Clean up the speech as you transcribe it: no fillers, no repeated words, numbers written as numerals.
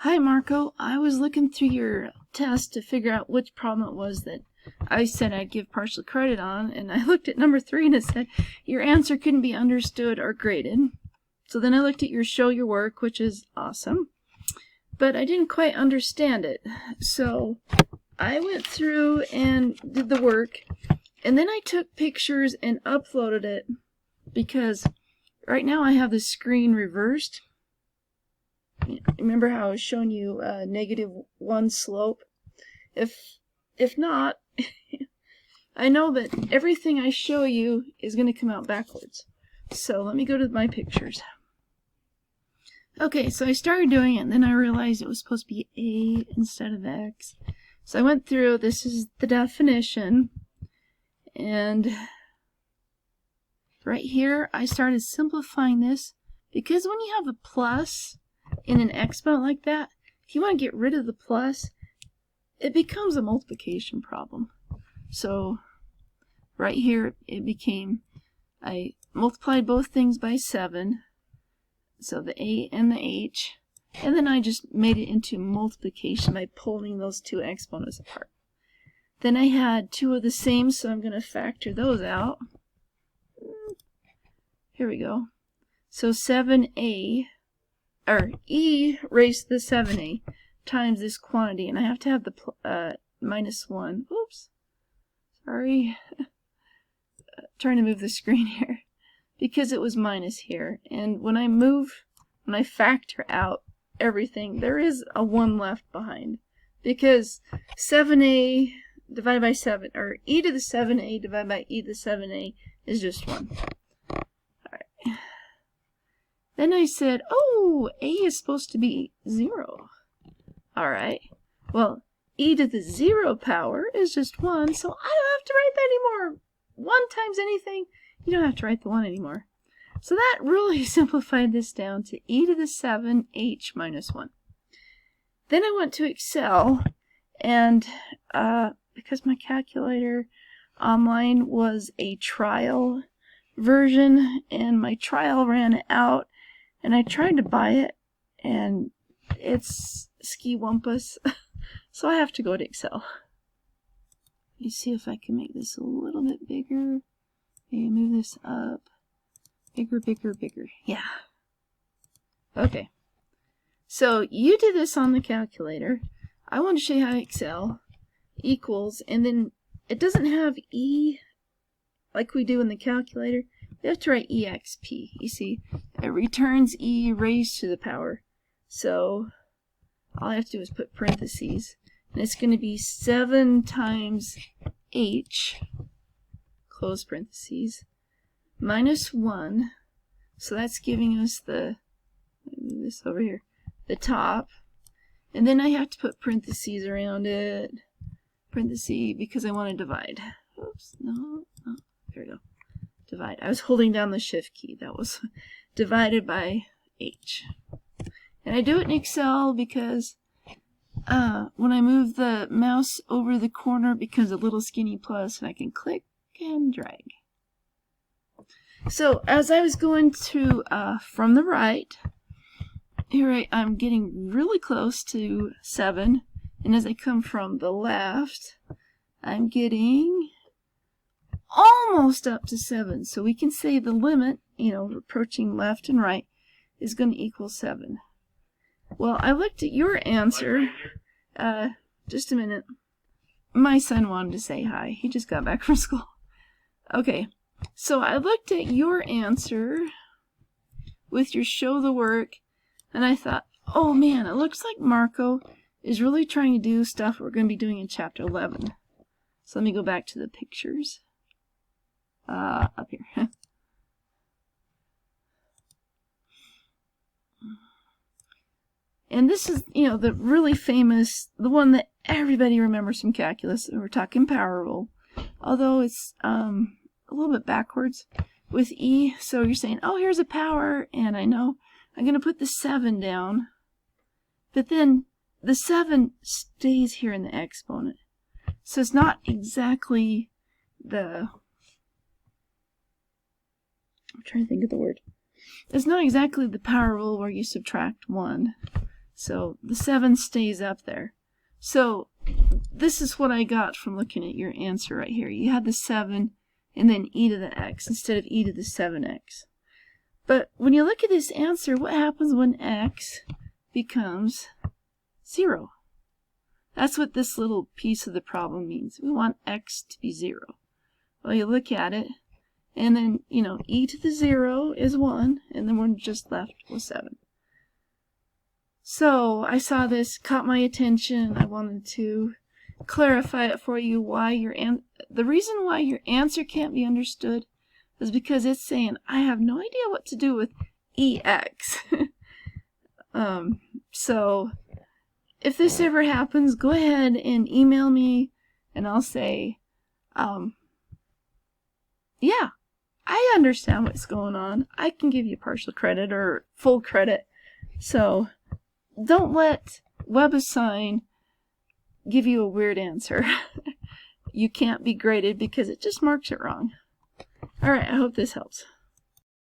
Hi, Marco. I was looking through your test to figure out which problem it was that I said I'd give partial credit on, and I looked at number 3 and it said your answer couldn't be understood or graded. So then I looked at your show your work, which is awesome, but I didn't quite understand it. So I went through and did the work, and then I took pictures and uploaded it because right now I have the screen reversed. Remember how I was showing you -1 slope? If not, I know that everything I show you is going to come out backwards. So let me go to my pictures. Okay, so I started doing it, and then I realized it was supposed to be A instead of X. So I went through, this is the definition, and right here I started simplifying this, because when you have a plus in an exponent like that, if you want to get rid of the plus, it becomes a multiplication problem. So right here it became, I multiplied both things by 7, so the A and the H, and then I just made it into multiplication by pulling those two exponents apart. Then I had two of the same, so I'm going to factor those out. Here we go. So 7A, or E raised to the 7A times this quantity, and I have to have the -1. Oops, sorry. Trying to move the screen here because it was minus here, and when I factor out everything, there is a 1 left behind, because 7A divided by 7, or E to the 7A divided by E to the 7A is just 1. Then I said, oh, A is supposed to be 0. Alright, well, E to the 0 power is just 1, so I don't have to write that anymore. 1 times anything, you don't have to write the 1 anymore. So that really simplified this down to E to the 7H minus 1. Then I went to Excel, and because my calculator online was a trial version, and my trial ran out, and I tried to buy it, and it's ski-wumpus, so I have to go to Excel. Let me see if I can make this a little bit bigger. Maybe move this up. Bigger, bigger, bigger. Yeah. Okay. So you did this on the calculator. I want to show you how Excel equals, and then it doesn't have E like we do in the calculator. We have to write EXP. You see, it returns E raised to the power. So all I have to do is put parentheses, and it's going to be 7 times H, close parentheses, minus 1. So that's giving us the, let me move this over here, the top. And then I have to put parentheses around it, parentheses, because I want to divide. Oops, no, there we go. Divide. I was holding down the shift key. That was divided by H. And I do it in Excel because when I move the mouse over the corner, it becomes a little skinny plus, and I can click and drag. So as I was going to from the right, here I'm getting really close to 7, and as I come from the left, I'm getting almost up to 7. So we can say the limit, approaching left and right, is going to equal 7. Well, I looked at your answer. Just a minute. My son wanted to say hi. He just got back from school. Okay, so I looked at your answer with your show the work, and I thought, oh man, it looks like Marco is really trying to do stuff we're going to be doing in chapter 11. So let me go back to the pictures. Up here. And this is, the really famous, the one that everybody remembers from calculus. We're talking power rule, although it's a little bit backwards with E. So you're saying, oh, here's a power, and I know I'm going to put the 7 down, but then the 7 stays here in the exponent. So it's not exactly the, I'm trying to think of the word. It's not exactly the power rule where you subtract 1. So the 7 stays up there. So this is what I got from looking at your answer right here. You had the 7 and then e to the x instead of e to the 7x. But when you look at this answer, what happens when x becomes 0? That's what this little piece of the problem means. We want x to be 0. Well, you look at it, and then, e to the 0 is 1, and then we're just left with 7. So I saw this, caught my attention. I wanted to clarify it for you. The reason why your answer can't be understood is because it's saying, I have no idea what to do with EX. So if this ever happens, go ahead and email me, and I'll say, yeah, I understand what's going on. I can give you partial credit or full credit. So don't let WebAssign give you a weird answer. You can't be graded because it just marks it wrong. All right, I hope this helps.